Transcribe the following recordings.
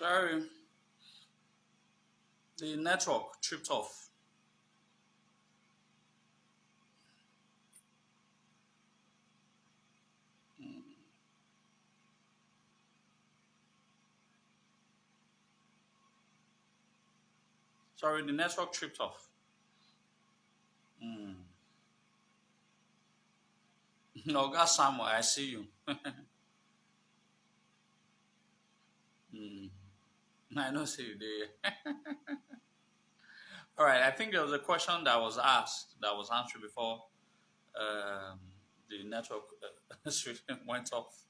Sorry, the network tripped off. Sorry, the network tripped off. Mm. No, got Samuel, I see you. Mm. I know, see you there. All right, I think there was a question that was asked that was answered before um, the network went off.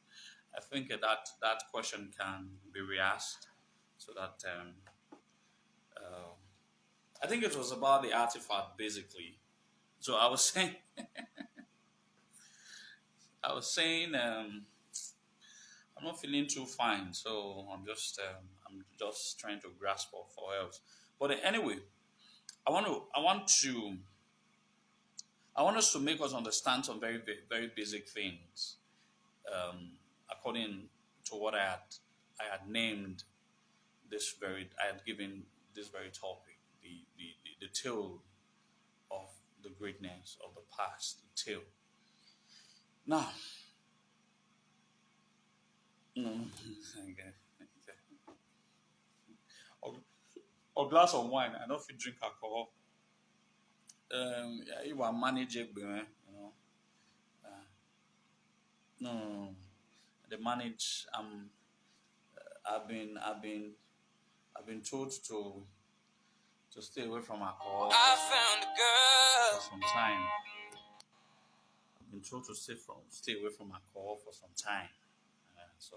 I think that question can be re-asked so that uh, I think it was about the artifact basically. So I was saying I'm not feeling too fine, so I'm just trying to grasp for else. But anyway, I want us to make us understand some very basic things according to what I had named I had given this very topic, the tale of the greatness of the past, the tale. Now, mm, okay, okay. A glass of wine. I don't fit drink alcohol. Yeah, you are manageable, Uh, no, no, no. The manage. I've been, I've been, I've been told to stay away from alcohol I found a girl for some time. I've been told to stay away from alcohol for some time. So,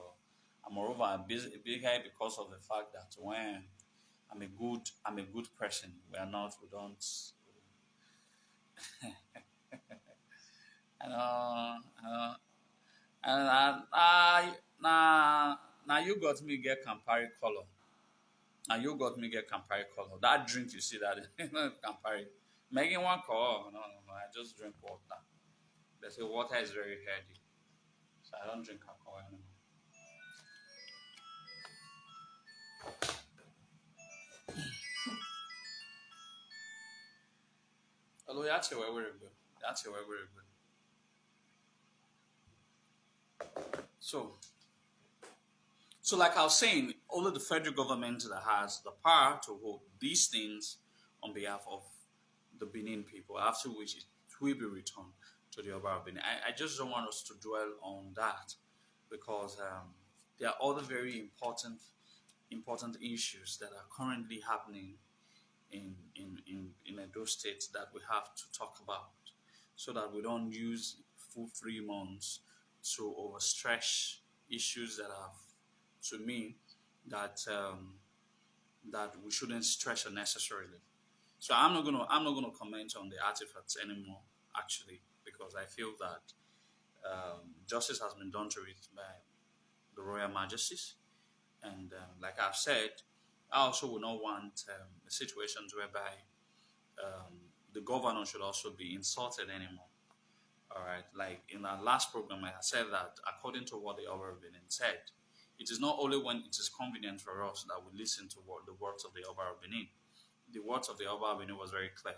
and moreover, I'm big high because of the fact that when I'm a good person. We don't. And now you got me get Campari color. Now you got me get Campari color. That drink you see that Campari. Making one call. No, no, no. I just drink water. They say water is very heady, so I don't drink alcohol anymore. Although that's a very good. That's a very good. So, so like I was saying, only the federal government that has the power to hold these things on behalf of the Benin people, after which it will be returned to the Oba of Benin. I just don't want us to dwell on that because there are other very important issues that are currently happening in Edo State that we have to talk about so that we don't use full 3 months to overstretch issues that have, to me, that that we shouldn't stretch unnecessarily. So I'm not gonna comment on the artifacts anymore, actually, because I feel that justice has been done to it by the Royal Majesties, and like I've said, I also would not want situations whereby the governor should also be insulted anymore. All right, like in our last program, I said that according to what the Oba Benin said, it is not only when it is convenient for us that we listen to what the words of the Oba Benin. The words of the Oba Benin was very clear.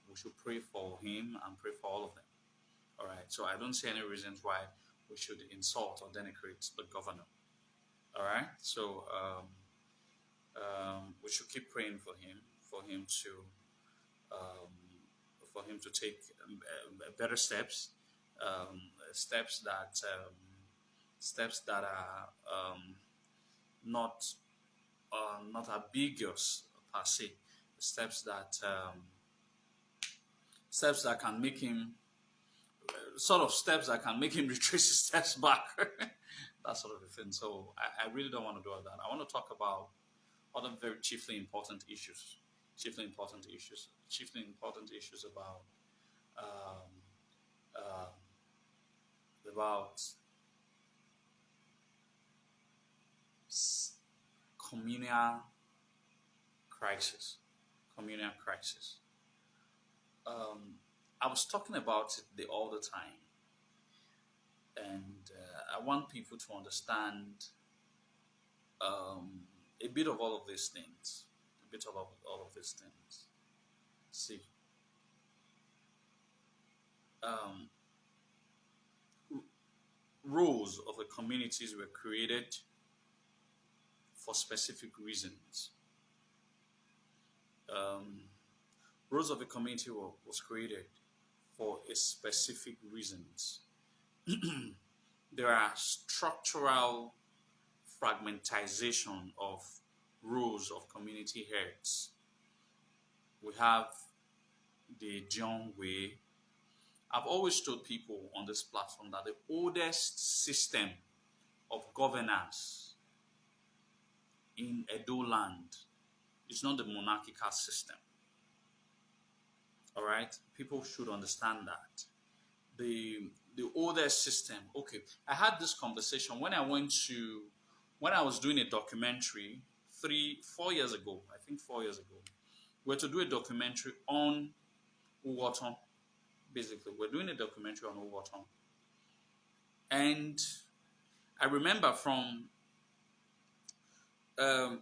We should pray for him and pray for all of them. All right, so I don't see any reasons why we should insult or denigrate the governor. All right, so we should keep praying um, for him to take better steps, steps that are not not ambiguous per se, steps that um, steps that can make him sort of steps that can make him retrace his steps back, that sort of a thing. So I really don't want to do all that. I want to talk about other very chiefly important issues um, uh, about s- communal crisis. Communal crisis. Um, I was talking about it all the time, and I want people to understand a bit of all of these things. A bit of all of these things. See, um, rules of the communities were created for specific reasons. Um, rules of the community was created for a specific reasons. There are structural fragmentization of rules of community heads. We have the John way. I've always told people on this platform that the oldest system of governance in Edo land is not the monarchical system. All right, people should understand that the oldest system. Okay, I had this conversation when I was doing a documentary 4 years ago. I think 4 years ago, we were to do a documentary on Uwaton. Basically, we're doing a documentary on Uwaton, and I remember um,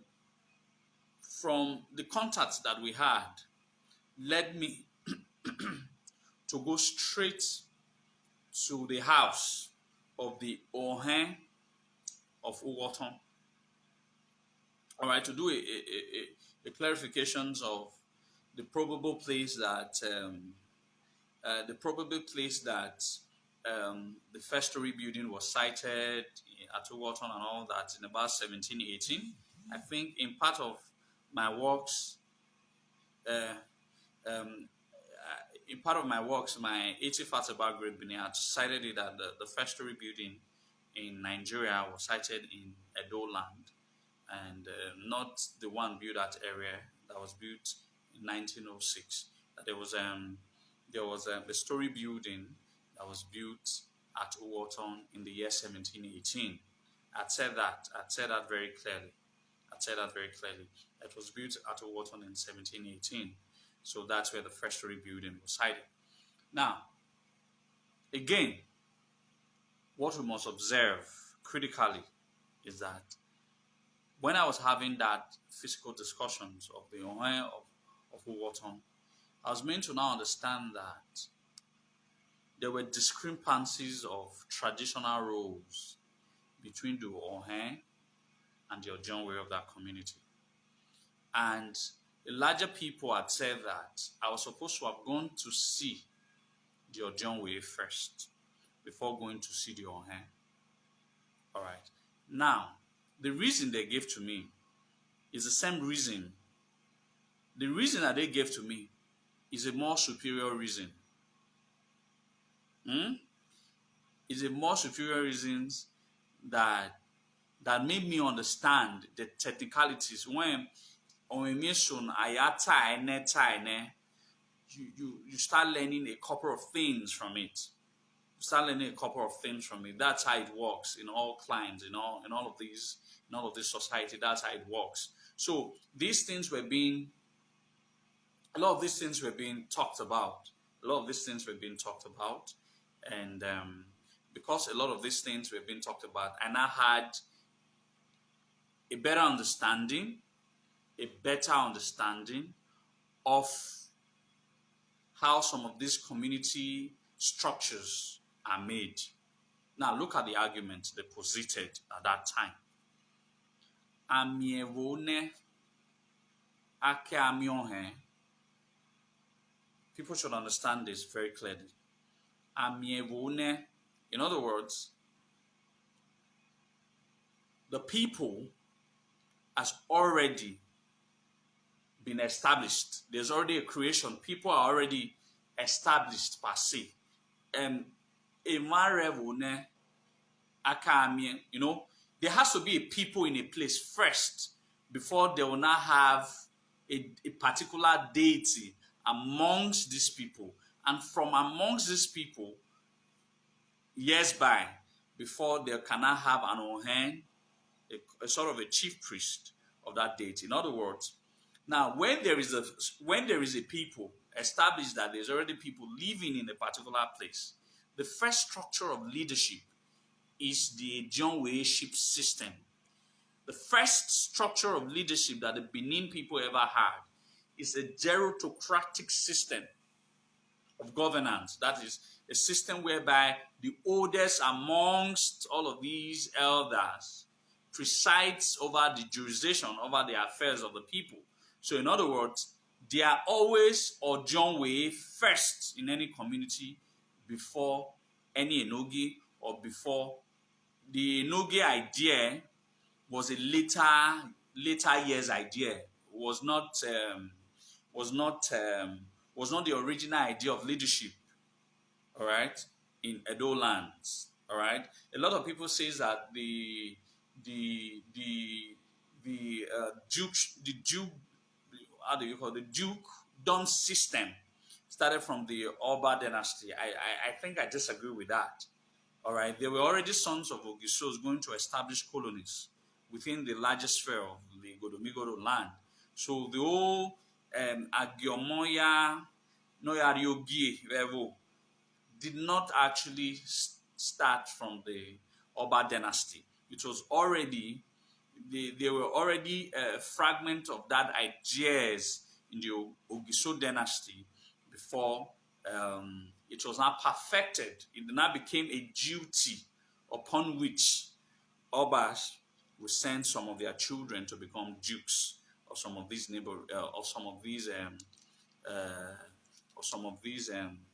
from the contacts that we had, led me to go straight to the house of the Ohen of Uwaton. All right, to do a clarifications of the probable place that the first story building was sited at Uwaton and all that in about 1718. I think in part of my works, my 80 facts about Great Benin had cited it that the first story building in Nigeria was sited in Edo land, and not the one built at area that was built in 1906. That there was a story building that was built at Uwaton in the year 1718. I'd said that very clearly. It was built at Uwaton in 1718. So that's where the first story building was sited. Now, again, what we must observe critically is that when I was having that physical discussions of the Ohen of Uwaton, I was meant to now understand that there were discrepancies of traditional roles between the Ohen and the Ojonwe of that community. And the larger people had said that I was supposed to have gone to see the Ojonwe first before going to see the Ohen. All right. Now, the reason they gave to me is the same reason. The reason that they gave to me is a more superior reason. Is a more superior reasons that made me understand the technicalities. When you start learning a couple of things from it. That's how it works in all climes, in all of this society. That's how it works. So a lot of these things were being talked about. And because a lot of these things were being talked about, I now had a better understanding of how some of these community structures are made. Now look at the argument they posited at that time. People should understand this very clearly. In other words, the people has already been established. There's already a creation. People are already established per se. There has to be a people in a place first before they will not have a particular deity amongst these people. And from amongst these people, years by, before they cannot have an Ohen, a sort of a chief priest of that deity. In other words, now when there is a people established, that there's already people living in a particular place, the first structure of leadership is the John Way ship system. The first structure of leadership that the Benin people ever had is a gerontocratic system of governance. That is a system whereby the oldest amongst all of these elders presides over the jurisdiction, over the affairs of the people. So in other words, they are always Ojonwe first in any community before any Enogi, or before the Enogi idea was a later years idea. Was not the original idea of leadership. All right, in Edo lands. All right, a lot of people say that the Duke, how do you call it? The Duke Don system started from the Oba dynasty. I think I disagree with that. All right, there were already sons of Ogisos going to establish colonies within the largest sphere of the Godomigoro land. So the whole Agiomoya Noyariogi level did not actually start from the Oba dynasty. It was already, they were already a fragment of that ideas in the Ogiso dynasty before it was now perfected. It now became a duty upon which Obas will send some of their children to become dukes of some of these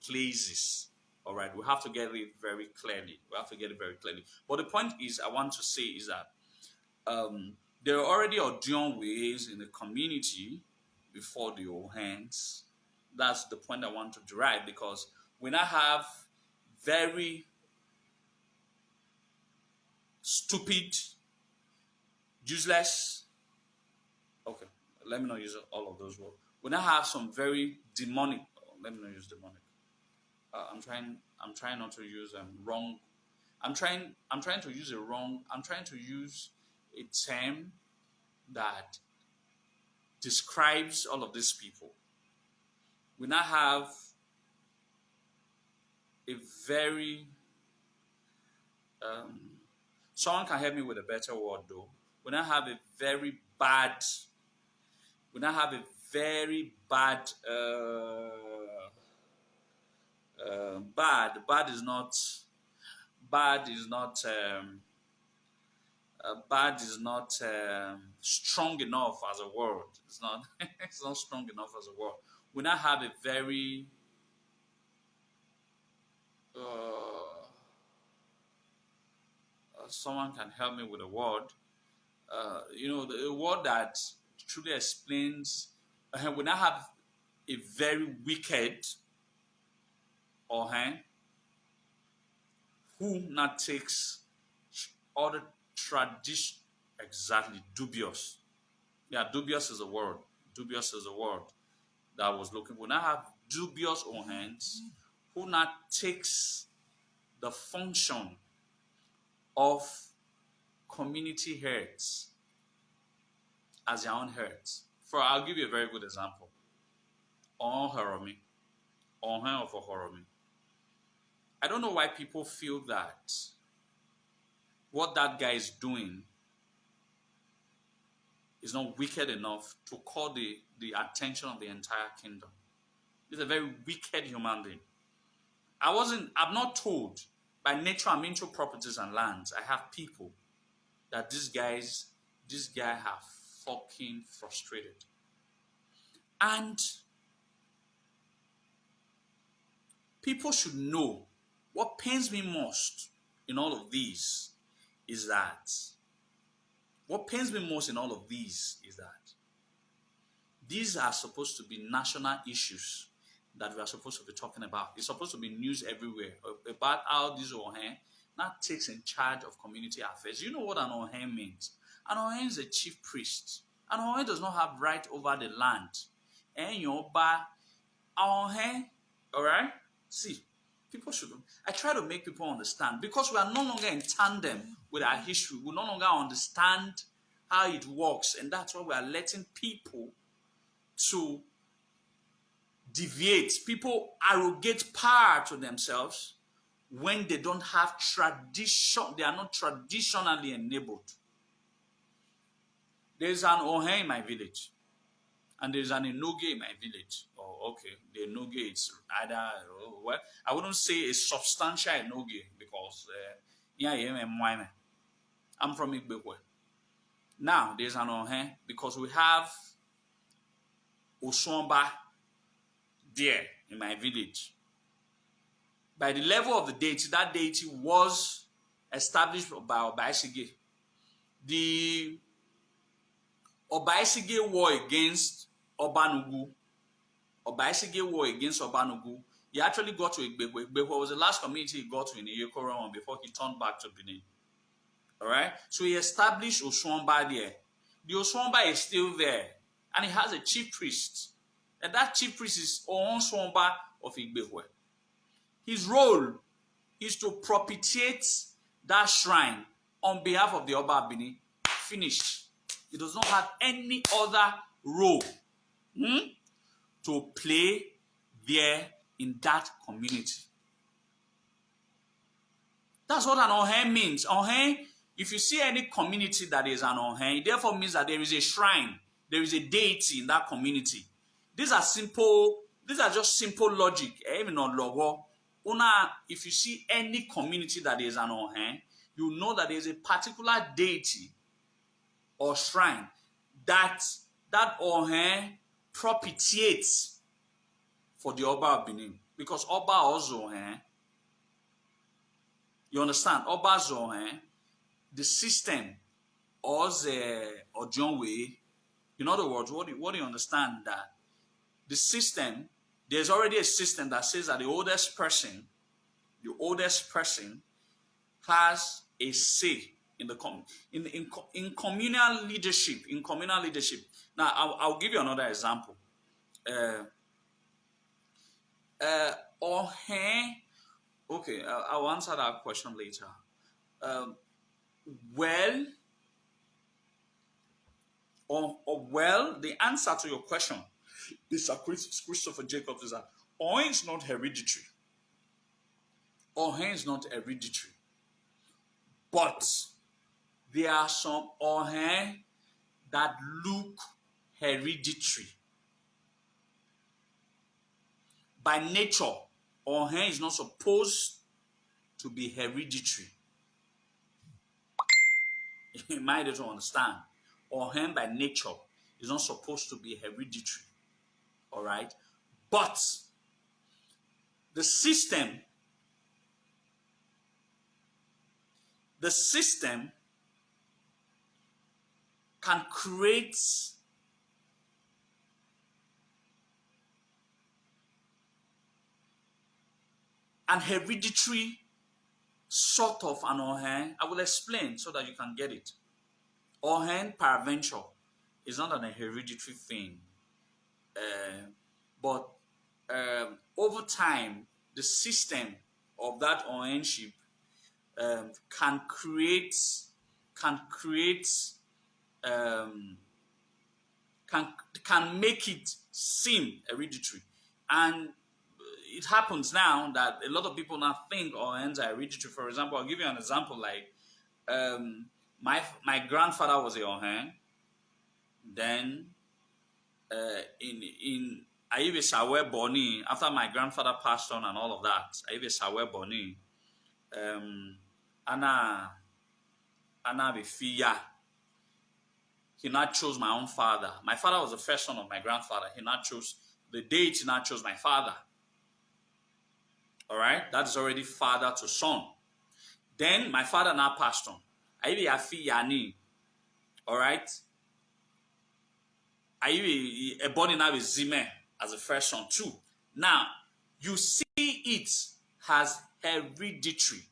places. All right, we have to get it very clearly. But the point is, I want to say is that there are already Odion ways in the community before the Ohans. That's the point I want to derive, because we now have very stupid, useless. Okay, let me not use all of those words. We now have some very demonic. Let me not use demonic. I'm trying not to use wrong. I'm trying to use a term that describes all of these people. We now have a very someone can help me with a better word though. We now have a very bad. Bad is not strong enough as a word. It's not it's not strong enough as a word. We now have a very someone can help me with a word. The word that truly explains. We now have a very wicked who now takes all the tradition. Exactly, dubious. Yeah, dubious is a word. Dubious is a word that I was looking for. Now have dubious Ohans who now takes the function of community heads as their own heads. I'll give you a very good example. Ohoromi. Ohan of Ohoromi. I don't know why people feel that what that guy is doing is not wicked enough to call the attention of the entire kingdom. He's a very wicked human being. I'm not told. By nature, I'm into properties and lands. I have people that this guy have fucking frustrated. And people should know what pains me most in all of these is that these are supposed to be national issues that we are supposed to be talking about. It's supposed to be news everywhere about how this Ohen now takes in charge of community affairs. You know what an Ohen means? An Ohen is a chief priest. An Ohen does not have right over the land. And Ohen, all right? See, people should. I try to make people understand because we are no longer in tandem with our history. We no longer understand how it works, and that's why we are letting people to deviate. People arrogate power to themselves when they don't have tradition. They are not traditionally enabled. There's an Ohe in my village, and there's an Enoge in my village. Oh, okay. The Enoge is either, well, I wouldn't say a substantial Enoge because yeah, I'm from Igbekwe. Now, there's an Ohe because we have Osomba there in my village. By the level of the deity, that deity was established by Obaisige. The Obaisige war against Obanugu. Obaisige war against Obanugu. He actually got to Igbekwe. Igbekwe was the last community he got to in the Iyokoro before he turned back to Benin. Alright? So he established Osomba there. The Osomba is still there. And he has a chief priest. And that chief priest is Osomba of Igbekwe. His role is to propitiate that shrine on behalf of the Oba Benin. Finished. He does not have any other role to play there in that community. That's what an Ohen means. Ohen, if you see any community that is an Ohen, it therefore means that there is a shrine, there is a deity in that community. These are just simple logic. Even on logo. If you see any community that is an Ohen, you know that there is a particular deity or shrine that Ohen propitiates for the Oba of Benin. Because Oba also, you understand, Oba Zohen, the system or the Ojonwe, in other words, what do you understand that the system, there's already a system that says that the oldest person has a say in the in communal leadership. In communal leadership. Now, I'll give you another example. Okay, I'll answer that question later. The answer to your question, Mr. Christopher Jacobs, is that Ohen is not hereditary. Ohen is not hereditary. But there are some Ohen that look hereditary. By nature, Ohen is not supposed to be hereditary. You might as well understand. Ohen by nature is not supposed to be hereditary. All right? But the system can create an hereditary sort of an Ohen. I will explain so that you can get it. Ohen peradventure is not an hereditary thing. But over time, the system of that Ohenship can make it seem hereditary. And it happens now that a lot of people now think Ohens are hereditary. For example, I'll give you an example like my grandfather was a Ohen. Then in Aive Sawe Boni, after my grandfather passed on and all of that, Aive Sawe Boni, Anna Bifia, he not chose my own father. My father was the first son of my grandfather. He not chose the deity, not chose my father. All right, that is already father to son. Then my father now passed on. Aive Afi Yani. All right. Aive born now with Zime as the first son too. Now you see it as hereditary.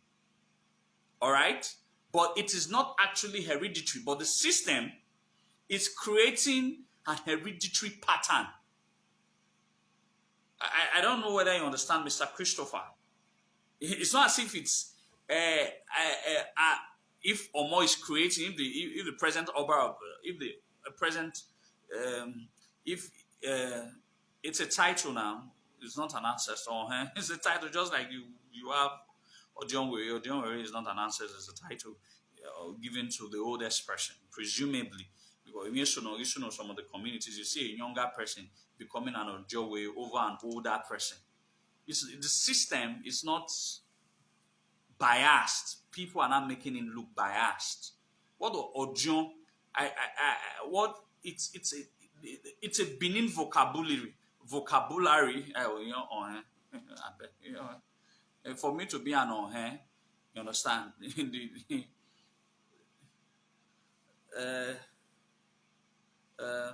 All right, but it is not actually hereditary. But the system is creating a hereditary pattern. I don't know whether you understand, Mr. Christopher. It's not as if it's if Omo is creating, if the present Oba, if it's a title now, it's not an ancestor. It's a title, just like you have Ojonwe. Ojonwe is not an ancestor; it's a title given to the oldest person, presumably, Because you should know some of the communities, you see a younger person becoming an Ojowe over an older person. The system is not biased. People are not making it look biased. What the Ojon, what it's a Benin vocabulary. For me to be an Ohen, you understand? uh, uh,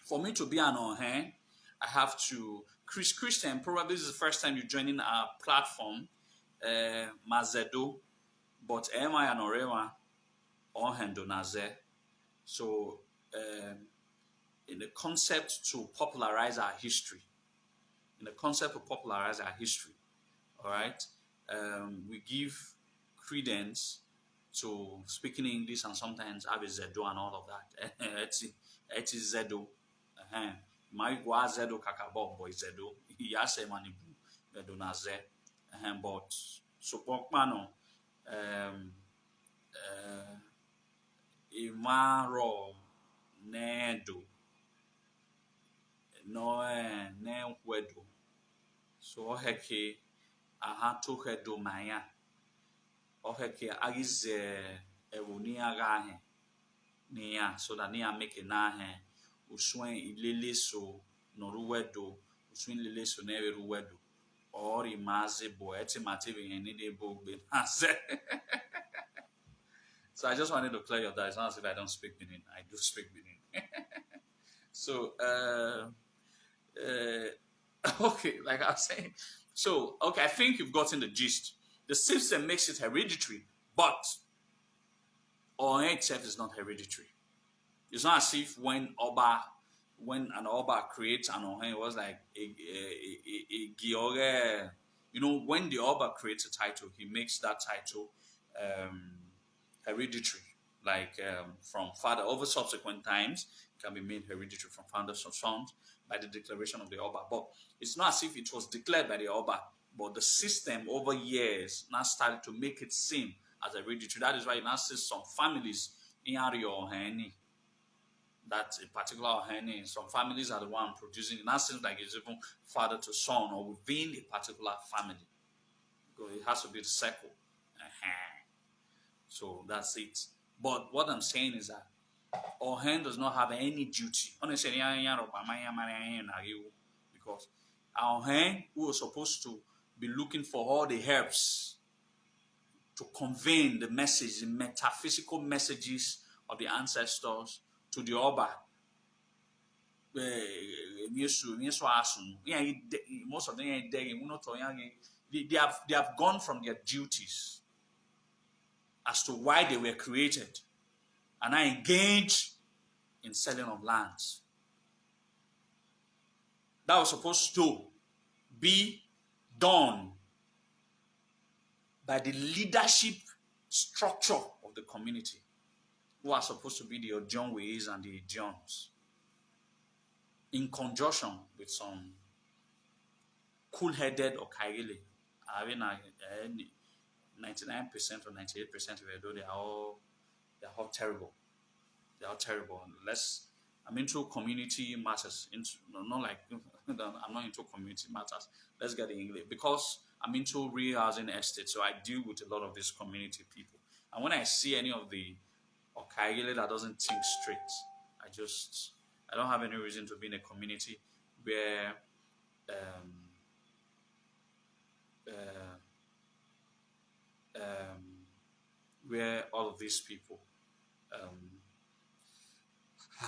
for me to be an Ohen, I have to. Christian, probably this is the first time you're joining our platform, Mazedo, but Emma and Orema Ohen Donaze. So, in the concept to popularize our history, all right, we give credence to speaking English and sometimes have a Zedo and all of that. It's Zedo. My gua Zedo kakabo boy Zedo. Yase manibu Donaze. But so pokmano imaro nedo no ne wedo. So heke aha to hedo maya. Oheke agize ewuni agahe niya so that niya make na he uswen ilele so noru wedo uswen ilele so na eru wedo or imaze bo etimative yen ni de bo gbe So I just wanted to clear your doubts. It's not as if I don't speak Benin. I do speak Benin. So okay, like I was saying. So okay, I think you've gotten the gist. The system makes it hereditary, but Ohen itself is not hereditary. It's not as if when an Oba creates an Ohen, it was like a Giore. You know, when the Oba creates a title, he makes that title hereditary. Like from father over subsequent times, it can be made hereditary from fathers to sons by the declaration of the Oba. But it's not as if it was declared by the Oba. But the system over years now started to make it seem as a hereditary. That is why you now see some families in Ari or Oheni. That's a particular Oheni. Some families are the one producing. It now seems like it's even father to son or within a particular family. Because it has to be the circle. So that's it. But what I'm saying is that Ohen does not have any duty. Honestly, because Ohen, who was supposed to be looking for all the herbs to convey the message, the metaphysical messages of the ancestors to the Oba. Most of them they have gone from their duties as to why they were created and are engaged in selling of lands. That was supposed to be done by the leadership structure of the community, who are supposed to be the Ojonwes and the Ejons, in conjunction with some cool-headed Okaile. I mean, 99% or 98% of Edo, they're all terrible. They're all terrible. I'm into community matters. Not like I'm not into community matters. Let's get the English, because I'm into real housing estate, so I deal with a lot of these community people. And when I see any of the Okaile that doesn't think straight, I don't have any reason to be in a community where where all of these people are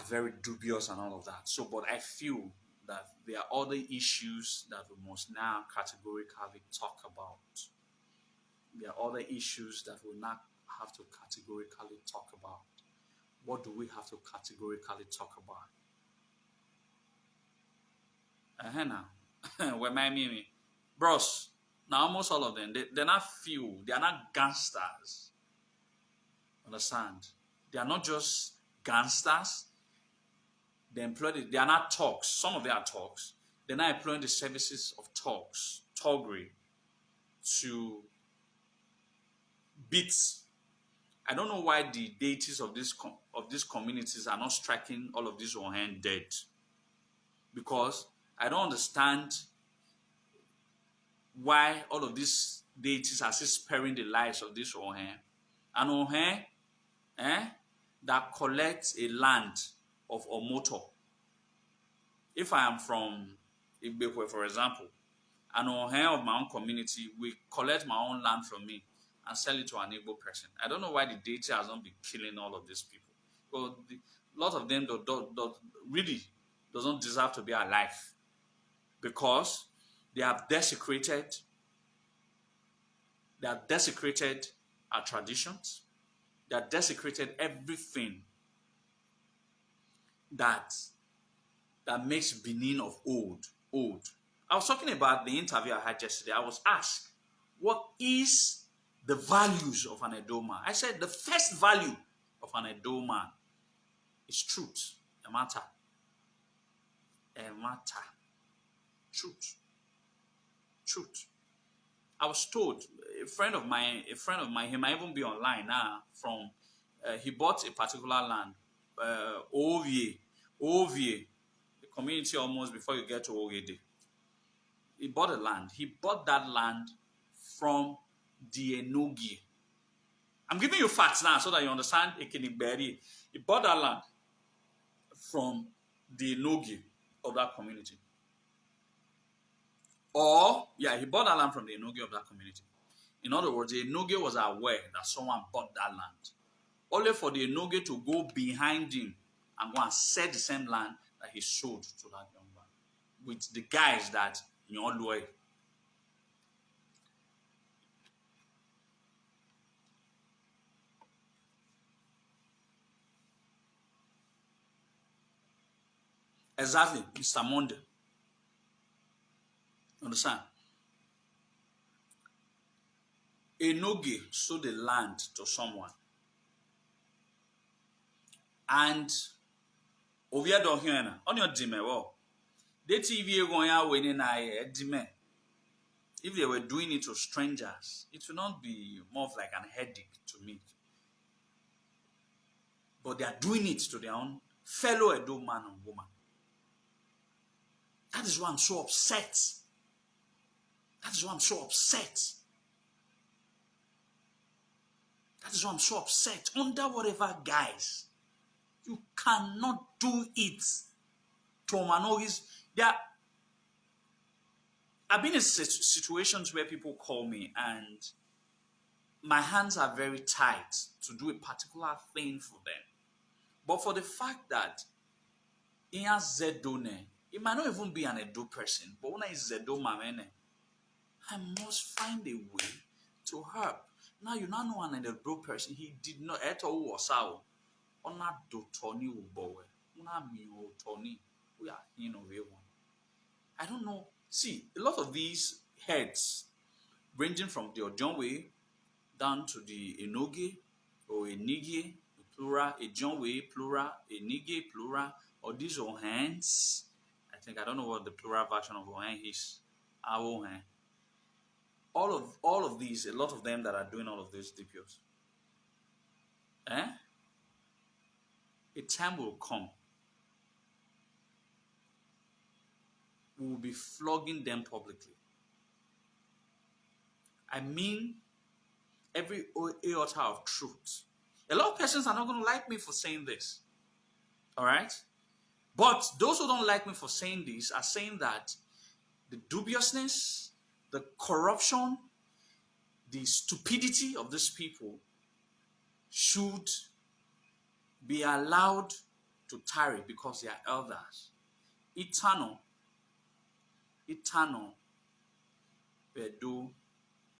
very dubious and all of that. So, but I feel that there are other issues that we must now categorically talk about. There are other issues that we now have to categorically talk about. What do we have to categorically talk about? Now, where my mimi, bros. Now almost all of them, they're not few. They are not gangsters. Understand? They are not just gangsters. They are not thugs. Some of them are thugs. They're not employing the services of thuggery to beat I don't know why the deities of these communities are not striking all of these Ohen dead, because I don't understand why all of these deities are still sparing the lives of this Ohen. An Ohen that collects a land of Omoto. If I am from Igbekwe, for example, an Ohen of my own community will collect my own land from me and sell it to an Igbo person. I don't know why the deity has not been killing all of these people. Well, a lot of them really doesn't deserve to be alive, because they have desecrated our traditions. They have desecrated everything that makes Benin of old. I was talking about the interview I had yesterday. I was asked, what is the values of an Edo man? I said the first value of an Edo man is truth. A matter. Truth. I was told, a friend of mine, he might even be online now, he bought a particular land, Ovie, the community almost before you get to Ogede. He bought a land. He bought that land from the Enogie. I'm giving you facts now so that you understand Ekiniberi. He bought that land from the Enogie of that community. He bought that land from the Enogie of that community. In other words, the Enogie was aware that someone bought that land, only for the Enogie to go behind him and go and sell the same land that he sold to that young man, with the guys that Nyolwe. Exactly, Mr. Monde. Understand? Enogie sold the land to someone, and Oviedo here on your dime, they TV going out winning dime. If they were doing it to strangers, it would not be more of like an headache to me. But they are doing it to their own fellow Edo man and woman. That is why I'm so upset. That is why I'm so upset. Under whatever guise, you cannot do it to minorities. I've been in situations where people call me and my hands are very tight to do a particular thing for them. But for the fact that he has Zedone, it might not even be an Edo person, but when I Zedo Mamene, I must find a way to help. Now you now know an Edo person. He did not at all was out. Ona do Tony Ubowe. Una mi o Tony. We are in a way one. I don't know. See, a lot of these heads, ranging from the Ojonwe down to the Enogie or Enige, plural, Ejonwe, plural, Enige, plural, or these Ohens. I don't know what the plural version of Ohen is. Ohen. All of these, a lot of them that are doing all of these DPOs. A time will come. We will be flogging them publicly. I mean, every iota of truth. A lot of persons are not going to like me for saying this. All right? But those who don't like me for saying this are saying that the dubiousness, the corruption, the stupidity of these people should be allowed to tarry because they are elders. Eternal, Edo